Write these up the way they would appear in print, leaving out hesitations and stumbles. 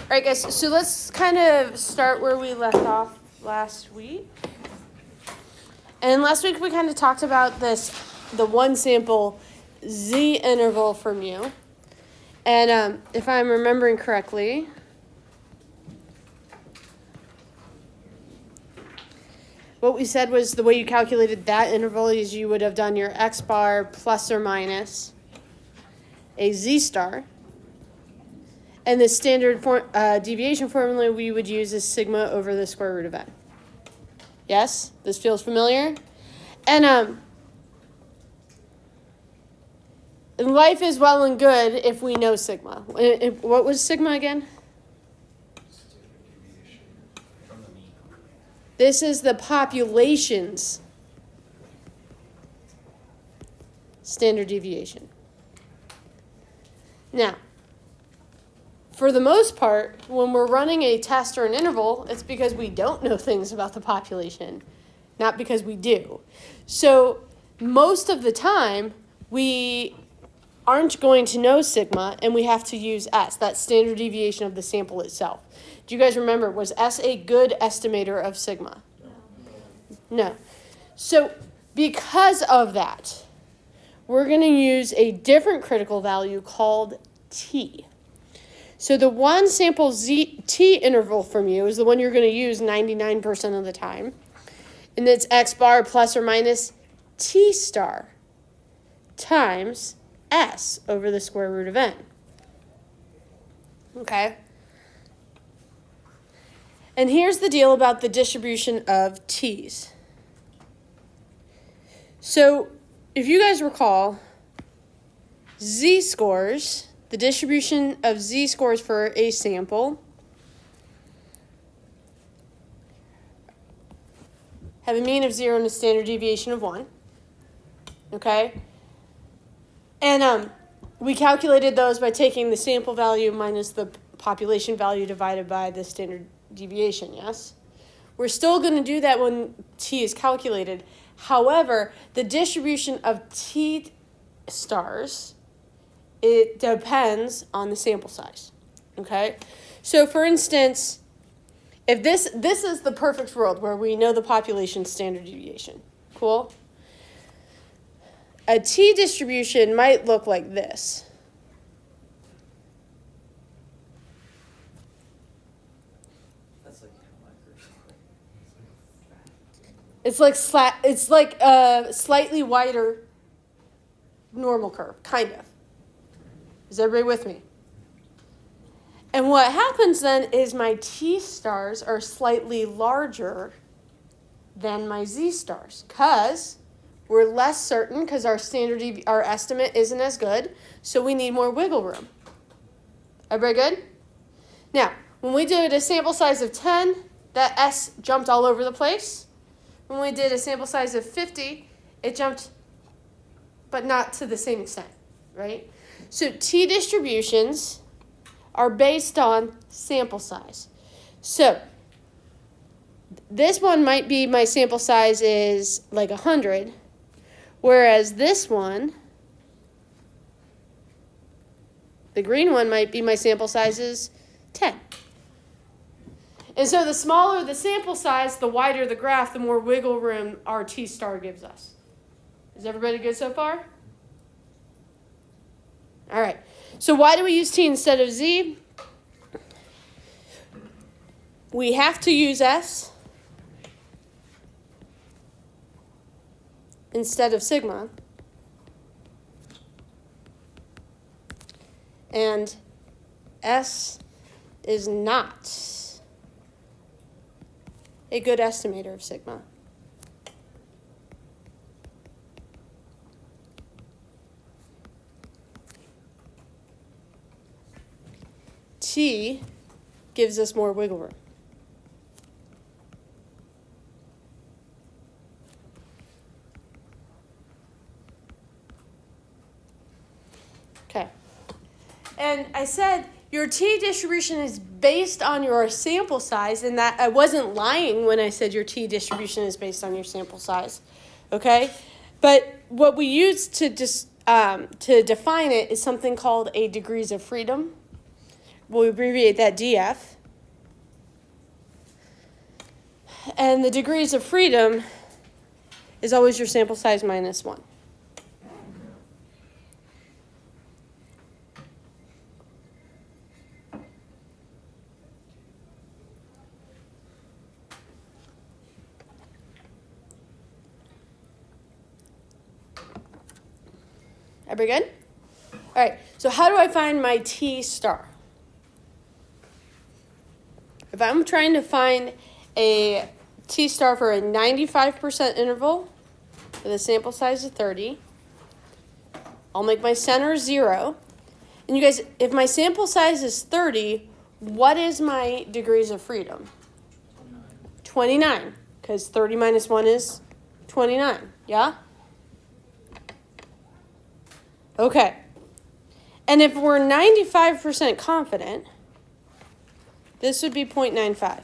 All right, guys, so let's kind of start where we left off last week. And last week we kind of talked about the one sample Z interval for mu. And if I'm remembering correctly, what we said was the way you calculated that interval is you would have done your x bar plus or minus a z star. And the standard deviation formula we would use is sigma over the square root of n. Yes? This feels familiar? And life is well and good if we know sigma. What was sigma again? This is the population's standard deviation. Now, for the most part, when we're running a test or an interval, it's because we don't know things about the population, not because we do. So most of the time, we aren't going to know sigma, and we have to use S, that standard deviation of the sample itself. Do you guys remember, was S a good estimator of sigma? No. So because of that, we're going to use a different critical value called T. So the one sample T interval from you is the one you're going to use 99% of the time. And it's x bar plus or minus T star times S over the square root of n. Okay? And here's the deal about the distribution of T's. So if you guys recall, z-scores, the distribution of z-scores for a sample have a mean of 0 and a standard deviation of 1. Okay? And we calculated those by taking the sample value minus the population value divided by the standard deviation, yes? We're still going to do that when T is calculated. However, the distribution of T stars, it depends on the sample size, okay? So, for instance, if this is the perfect world where we know the population standard deviation, cool? A T distribution might look like this. It's like a slightly wider normal curve, kind of. Is everybody with me? And what happens then is my T stars are slightly larger than my Z stars because we're less certain because our estimate isn't as good, so we need more wiggle room. Everybody good? Now, when we did a sample size of 10, that S jumped all over the place. When we did a sample size of 50, it jumped, but not to the same extent, right? So T distributions are based on sample size. So this one might be my sample size is like 100, whereas this one, the green one, might be my sample size is 10. And so the smaller the sample size, the wider the graph, the more wiggle room our T star gives us. Is everybody good so far? All right. So why do we use T instead of Z? We have to use S instead of sigma. And S is not a good estimator of sigma. T gives us more wiggle room. Okay. And I said your T distribution is based on your sample size, and that I wasn't lying when I said your T distribution is based on your sample size, okay? But what we use to define it is something called a degrees of freedom, we'll abbreviate that DF. And the degrees of freedom is always your sample size minus 1. Everybody good? All right, so how do I find my T star? If I'm trying to find a T star for a 95% interval with a sample size of 30, I'll make my center 0. And you guys, if my sample size is 30, what is my degrees of freedom? 29, because 30 minus 1 is 29, yeah? Okay. And if we're 95% confident, this would be 0.95.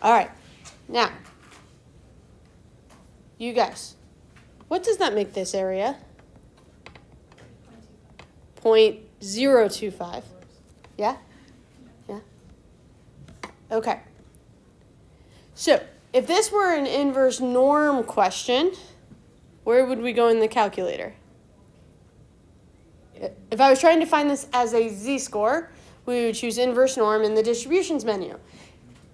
All right. Now, you guys, what does that make this area? 0.025. Yeah? Yeah? Okay. So, if this were an inverse norm question, where would we go in the calculator? If I was trying to find this as a z-score, we would choose inverse norm in the distributions menu.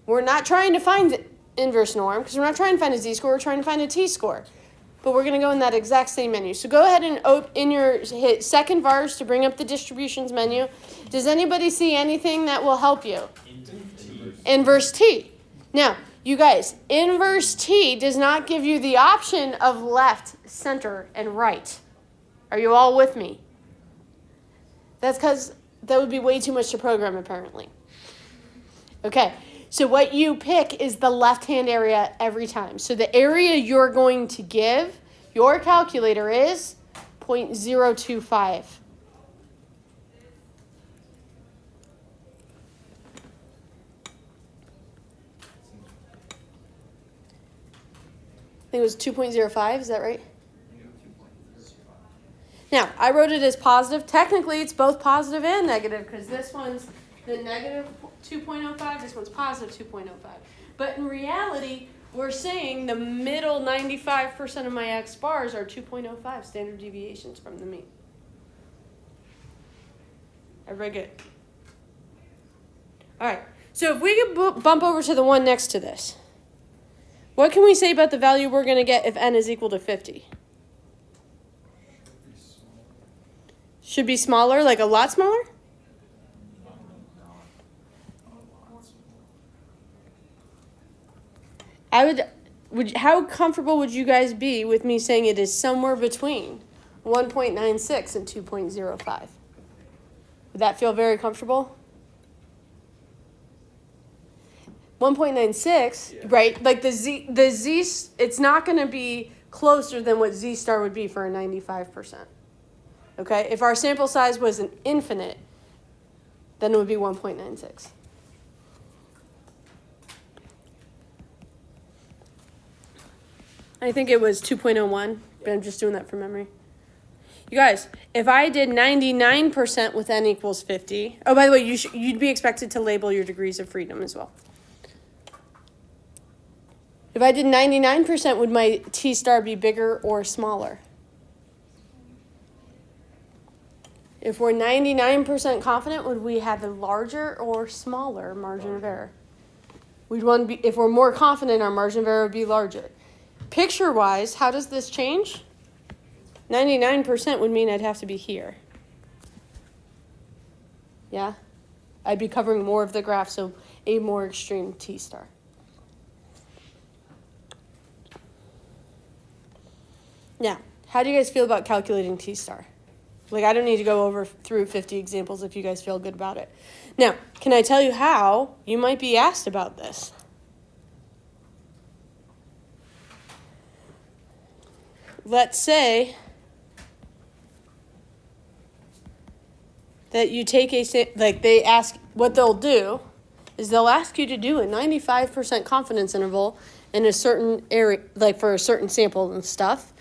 We're not trying to find inverse norm because we're not trying to find a z-score, we're trying to find a t-score. But we're going to go in that exact same menu. So go ahead and hit second vars to bring up the distributions menu. Does anybody see anything that will help you? Inverse t. Now, you guys, inverse t does not give you the option of left, center, and right. Are you all with me? That's because that would be way too much to program, apparently. Okay, so what you pick is the left-hand area every time. So the area you're going to give your calculator is 0.025. I think it was 2.05, is that right? Now, I wrote it as positive. Technically, it's both positive and negative because this one's the negative 2.05, this one's positive 2.05. But in reality, we're saying the middle 95% of my X bars are 2.05 standard deviations from the mean. Everybody good? All right, so if we could bump over to the one next to this, what can we say about the value we're going to get if n is equal to 50? Should be smaller, like a lot smaller? How comfortable would you guys be with me saying it is somewhere between 1.96 and 2.05? Would that feel very comfortable? 1.96, yeah. Right? Like the Z, it's not going to be closer than what Z star would be for a 95%. Okay? If our sample size was an infinite, then it would be 1.96. I think it was 2.01, but I'm just doing that from memory. You guys, if I did 99% with n equals 50, oh, by the way, you'd be expected to label your degrees of freedom as well. If I did 99%, would my T star be bigger or smaller? If we're 99% confident, would we have a larger or smaller margin of error? We'd want to be, if we're more confident, our margin of error would be larger. Picture-wise, how does this change? 99% would mean I'd have to be here. Yeah? I'd be covering more of the graph, so a more extreme T star. Now, how do you guys feel about calculating T star? Like, I don't need to go through 50 examples if you guys feel good about it. Now, can I tell you how you might be asked about this? Let's say that you take they ask, what they'll do is they'll ask you to do a 95% confidence interval in a certain area, like for a certain sample and stuff,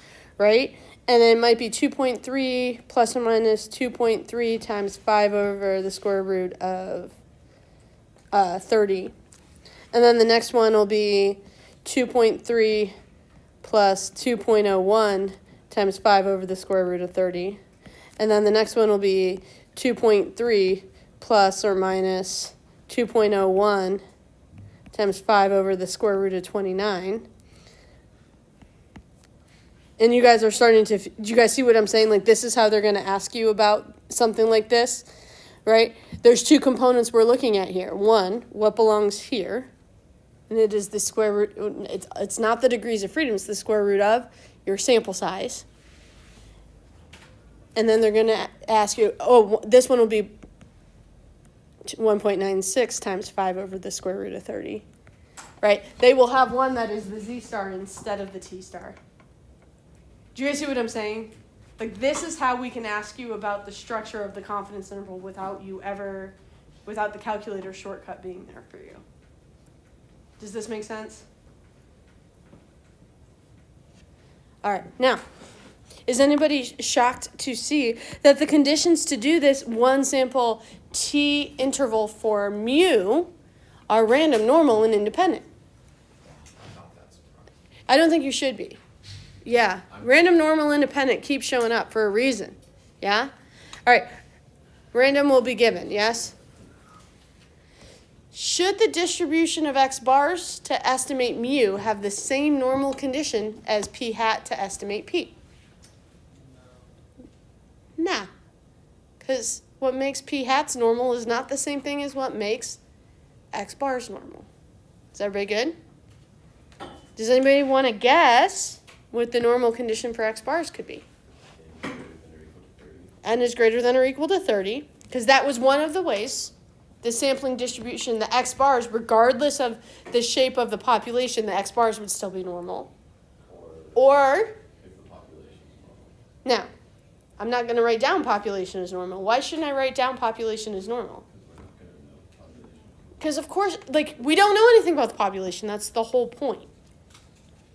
right? And then it might be 2.3 plus or minus 2.3 times 5 over the square root of 30. And then the next one will be 2.3 plus 2.01 times 5 over the square root of 30. And then the next one will be 2.3 plus or minus 2.01 times 5 over the square root of 29. And you guys are starting to, do you guys see what I'm saying? Like, this is how they're going to ask you about something like this, right? There's two components we're looking at here. One, what belongs here? And it is the square root. It's not the degrees of freedom. It's the square root of your sample size. And then they're going to ask you, oh, this one will be 1.96 times 5 over the square root of 30, right? They will have one that is the z star instead of the t star. Do you guys see what I'm saying? Like, this is how we can ask you about the structure of the confidence interval without the calculator shortcut being there for you. Does this make sense? All right, now, is anybody shocked to see that the conditions to do this one sample t interval for mu are random, normal, and independent? I don't think you should be. Yeah, random, normal, independent keeps showing up for a reason. Yeah? All right, random will be given, yes? Should the distribution of x bars to estimate mu have the same normal condition as p hat to estimate p? Nah, because what makes p hats normal is not the same thing as what makes x bars normal. Is everybody good? Does anybody want to guess what the normal condition for x bars could be? N is greater than or equal to 30, because that was one of the ways the sampling distribution, the x bars, regardless of the shape of the population, the x bars would still be normal. Or if the population is normal. Now, I'm not going to write down population as normal. Why shouldn't I write down population as normal? Because, of course, like, we don't know anything about the population. That's the whole point.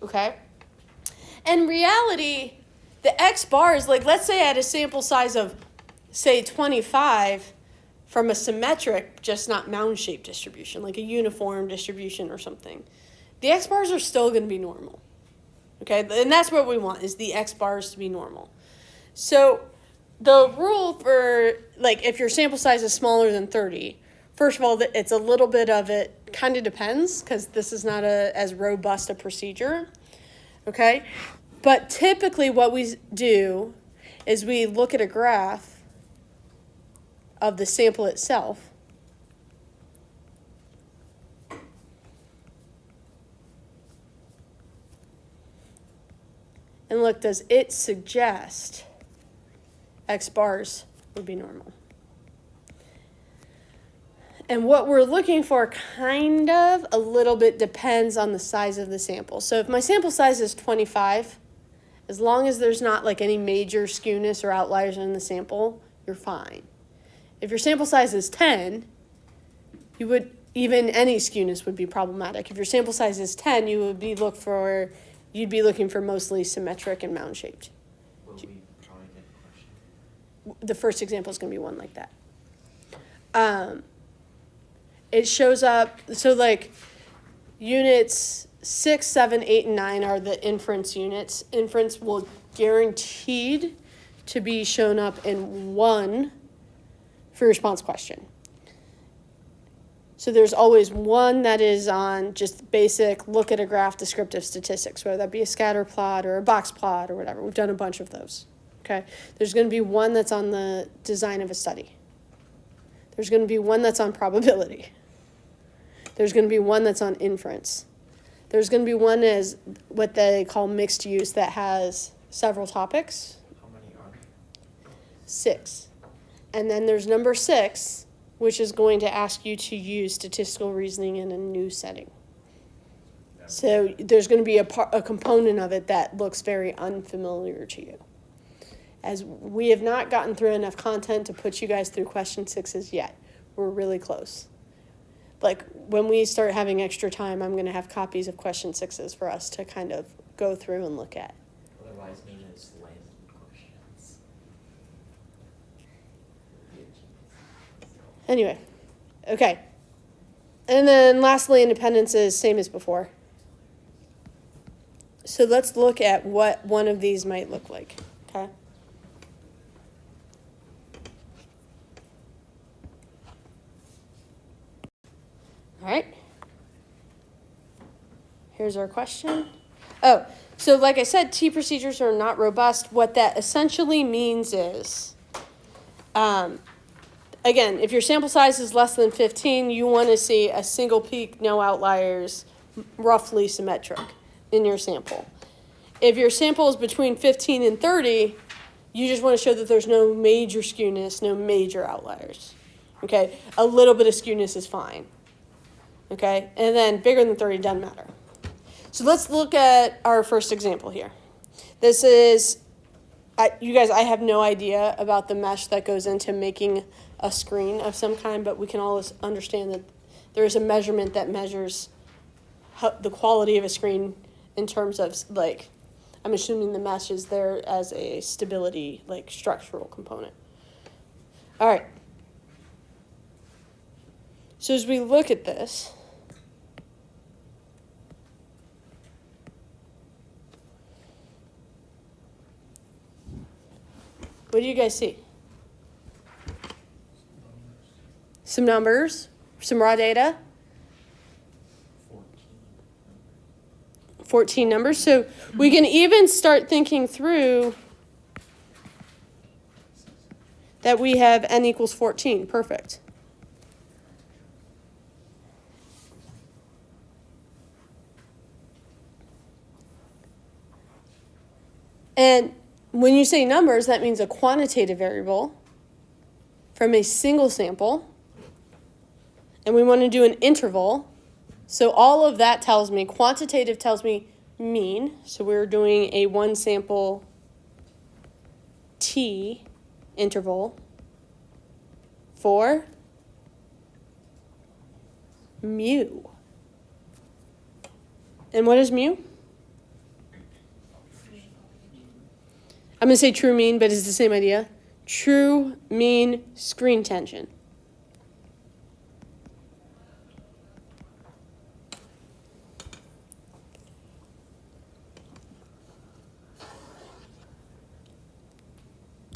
Okay? In reality, the x bars, like, let's say I had a sample size of, say, 25 from a symmetric, just not mound-shaped distribution, like a uniform distribution or something. The x bars are still going to be normal. Okay? And that's what we want, is the x bars to be normal. So the rule for, like, if your sample size is smaller than 30, first of all, it's a little bit of it kind of depends, because this is not as robust a procedure, okay? But typically what we do is we look at a graph of the sample itself. And look, does it suggest x bars would be normal? And what we're looking for kind of a little bit depends on the size of the sample. So if my sample size is 25, as long as there's not like any major skewness or outliers in the sample, you're fine. If your sample size is 10, even any skewness would be problematic. If your sample size is 10, you'd be looking for mostly symmetric and mound-shaped. Will we try and get a question? The first example is going to be one like that. It shows up, so like units 6, 7, 8, and 9 are the inference units. Inference will guaranteed to be shown up in 1 free response question. So there's always one that is on just basic look at a graph descriptive statistics, whether that be a scatter plot or a box plot or whatever. We've done a bunch of those. Okay. There's going to be one that's on the design of a study. There's going to be one that's on probability. There's going to be one that's on inference. There's going to be one as what they call mixed use that has several topics. How many are there? 6. And then there's number 6, which is going to ask you to use statistical reasoning in a new setting. So there's going to be a component of it that looks very unfamiliar to you. As we have not gotten through enough content to put you guys through question 6s yet. We're really close. Like, when we start having extra time, I'm going to have copies of question 6s for us to kind of go through and look at. Otherwise known as Anyway, okay. And then lastly, independence is same as before. So let's look at what one of these might look like, okay? All right. Here's our question. Oh, so like I said, T procedures are not robust. What that essentially means is, again, if your sample size is less than 15, you want to see a single peak, no outliers, roughly symmetric in your sample. If your sample is between 15 and 30, you just want to show that there's no major skewness, no major outliers. Okay, a little bit of skewness is fine. Okay, and then bigger than 30 doesn't matter. So let's look at our first example here. This is, you guys, I have no idea about the mesh that goes into making a screen of some kind, but we can all understand that there is a measurement that measures the quality of a screen in terms of, like, I'm assuming the mesh is there as a stability, like, structural component. All right. So as we look at this, what do you guys see? Some numbers, some raw data. 14 numbers. So we can even start thinking through that we have n equals 14. Perfect. And when you say numbers, that means a quantitative variable from a single sample. And we want to do an interval. So all of that tells me, quantitative tells me mean. So we're doing a one sample t interval for mu. And what is mu? I'm going to say true mean, but it's the same idea. True mean screen tension.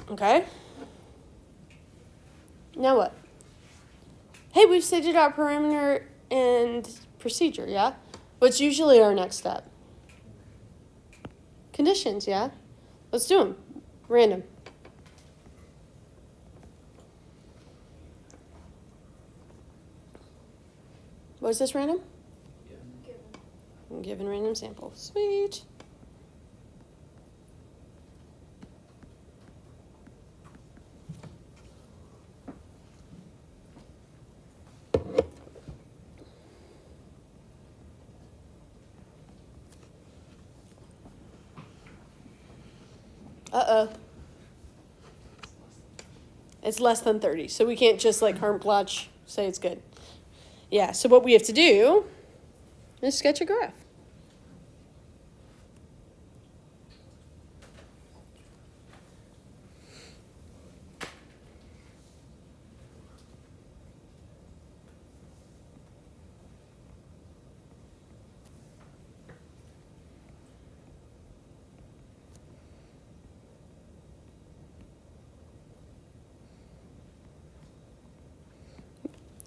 Okay. Now what? Hey, we've stated our parameter and procedure, yeah? What's usually our next step? Conditions, yeah? Let's do them. Random. What is this random? Given random sample. Sweet. Uh-oh. It's less than 30, so we can't just like Hermplotch say it's good. Yeah, so what we have to do is sketch a graph.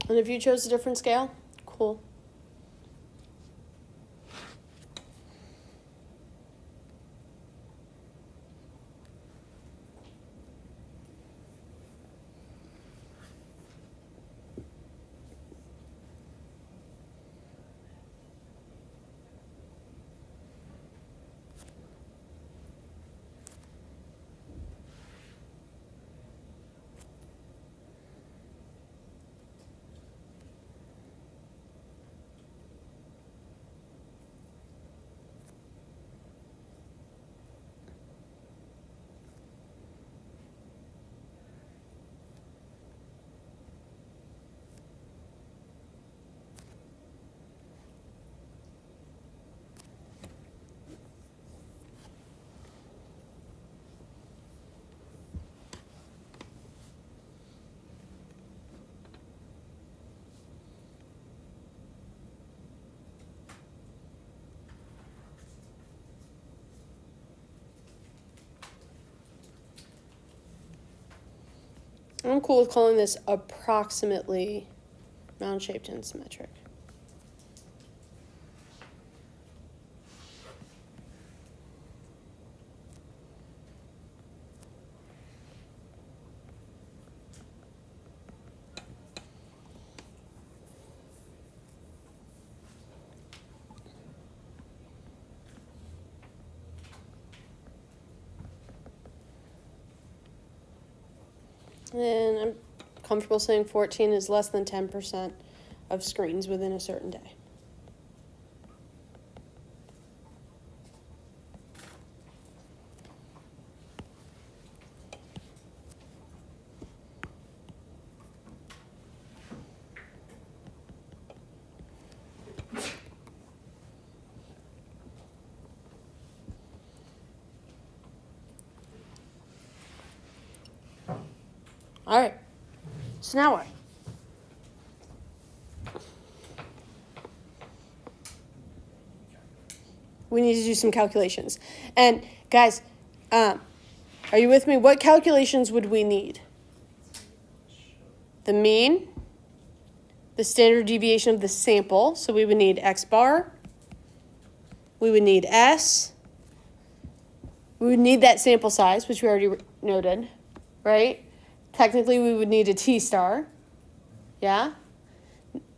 And if you chose a different scale, cool. I'm cool with calling this approximately round-shaped and symmetric. And I'm comfortable saying 14 is less than 10% of screens within a certain day. All right, so now what? We need to do some calculations. And guys, are you with me? What calculations would we need? The mean, the standard deviation of the sample. So we would need X bar. We would need S. We would need that sample size, which we already noted, right? Technically, we would need a T star, yeah?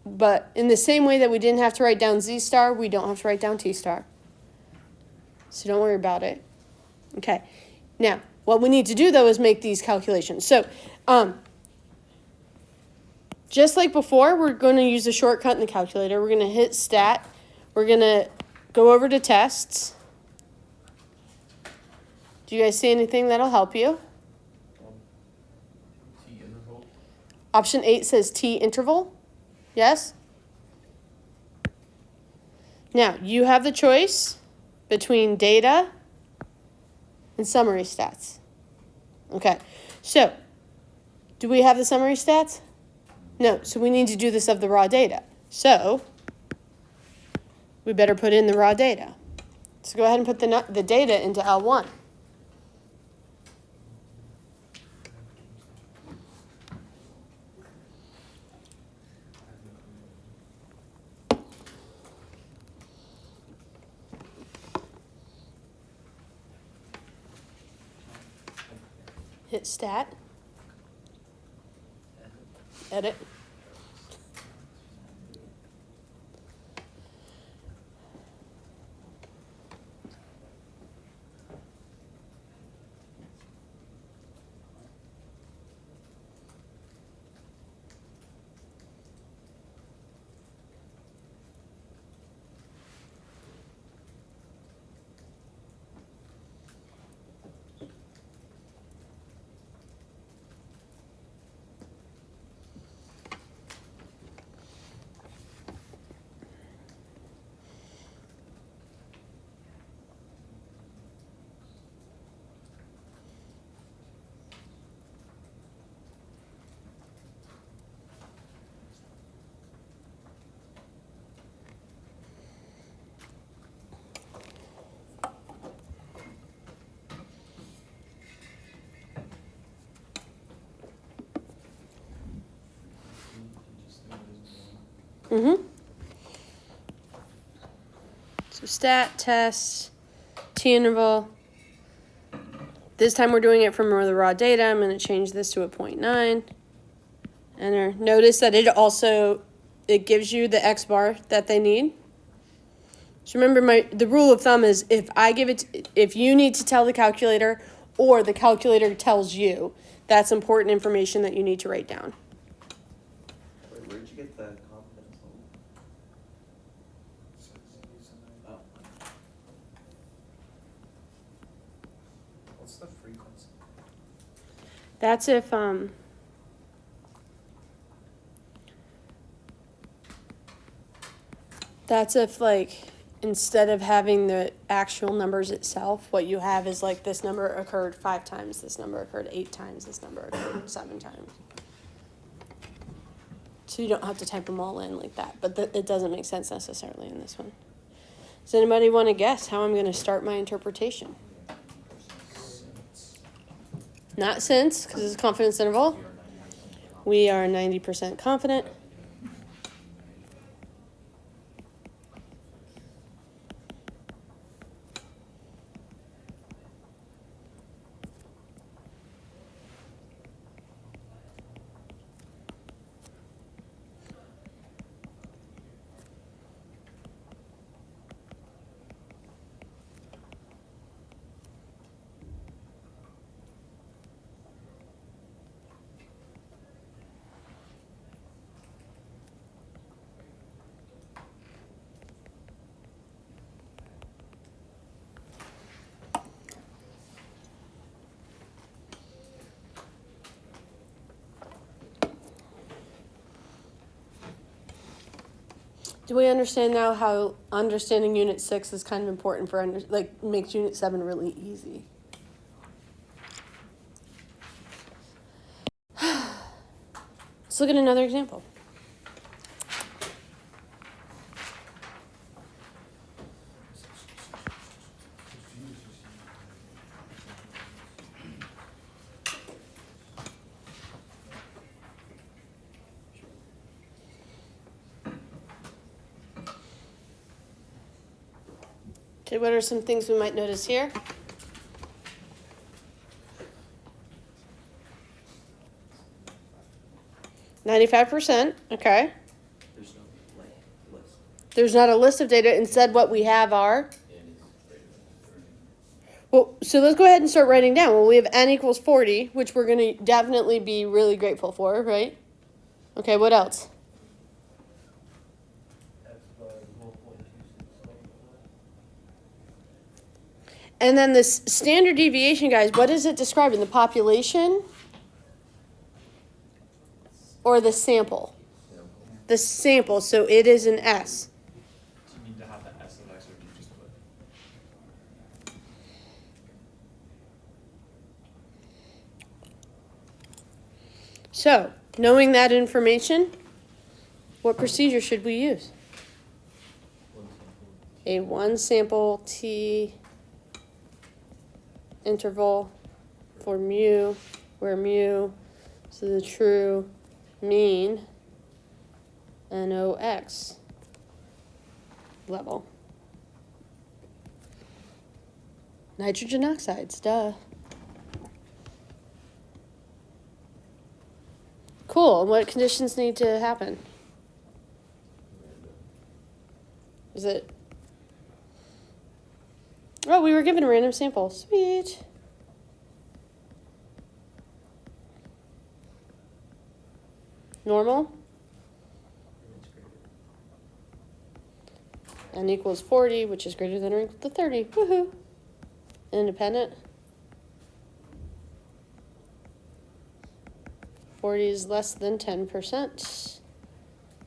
But in the same way that we didn't have to write down Z star, we don't have to write down T star. So don't worry about it. Okay. Now, what we need to do, though, is make these calculations. So, just like before, we're going to use a shortcut in the calculator. We're going to hit stat. We're going to go over to tests. Do you guys see anything that'll help you? T interval. Option 8 says T interval. Yes? Now, you have the choice between data and summary stats. Okay, so do we have the summary stats? No, so we need to do this of the raw data. So we better put in the raw data. So go ahead and put the data into L1. Hit stat, edit. So stat, test, T interval. This time we're doing it from the raw data. I'm going to change this to a 0.9. Enter. Notice that it gives you the X bar that they need. So remember, the rule of thumb is if you need to tell the calculator or the calculator tells you, that's important information that you need to write down. Wait, where'd you get the confidence level? Oh. What's the frequency? That's if like instead of having the actual numbers itself, what you have is like this number occurred 5 times, this number occurred 8 times, this number occurred 7 times. So you don't have to type them all in like that, but it doesn't make sense necessarily in this one. Does anybody want to guess how I'm going to start my interpretation? Not since, because it's a confidence interval. We are 90% confident. Do we understand now how understanding Unit 6 is kind of important for, makes Unit 7 really easy? Let's look at another example. Okay, what are some things we might notice here? %, okay. There's no like list. There's not a list of data. Instead, what we have are. And it's greater than 30. Well, so let's go ahead and start writing down. Well, we have n equals 40, which we're going to definitely be really grateful for, right? Okay, what else? And then this standard deviation, guys, what is it describing? The population or the sample? The sample, so it is an S. Do you need to have the S of X, or do you just put? So, knowing that information, what procedure should we use? A one sample t interval for mu, where mu is the true mean NOx level. Nitrogen oxides, duh. Cool, and what conditions need to happen? Is it? Oh, we were given a random sample. Sweet. Normal. N equals 40, which is greater than or equal to 30. Woohoo. Independent. 40 is less than 10%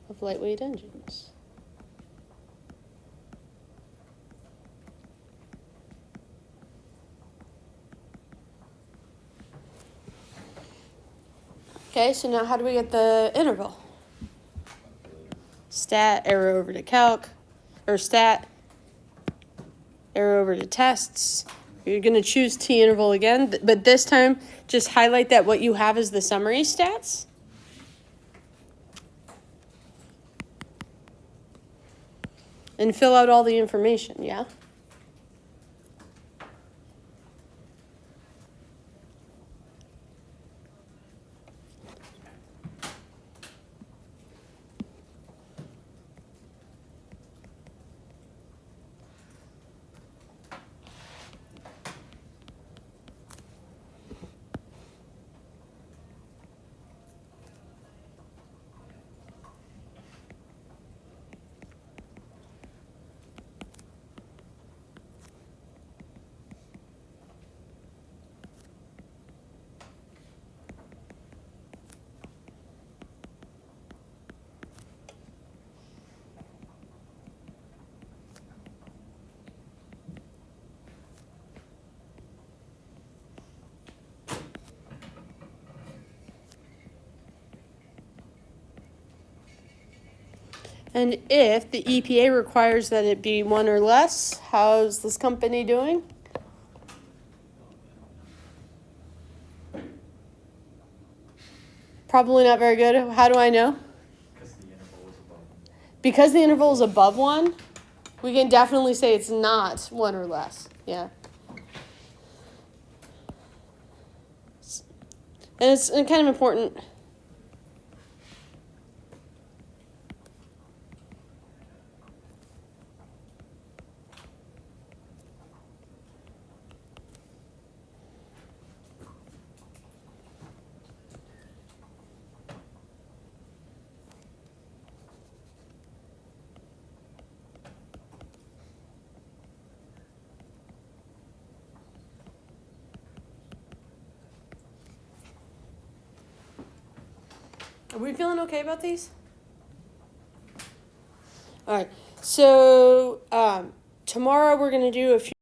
of lightweight engines. Okay, so now how do we get the interval? Stat, arrow over to calc, or stat, arrow over to tests. You're going to choose T interval again, but this time just highlight that what you have is the summary stats. And fill out all the information, yeah? And if the EPA requires that it be 1 or less, how's this company doing? Probably not very good. How do I know? Because the interval is above 1. Because the interval is above 1, we can definitely say it's not 1 or less. Yeah. And it's kind of important. Are we feeling okay about these? All right. So tomorrow we're going to do a few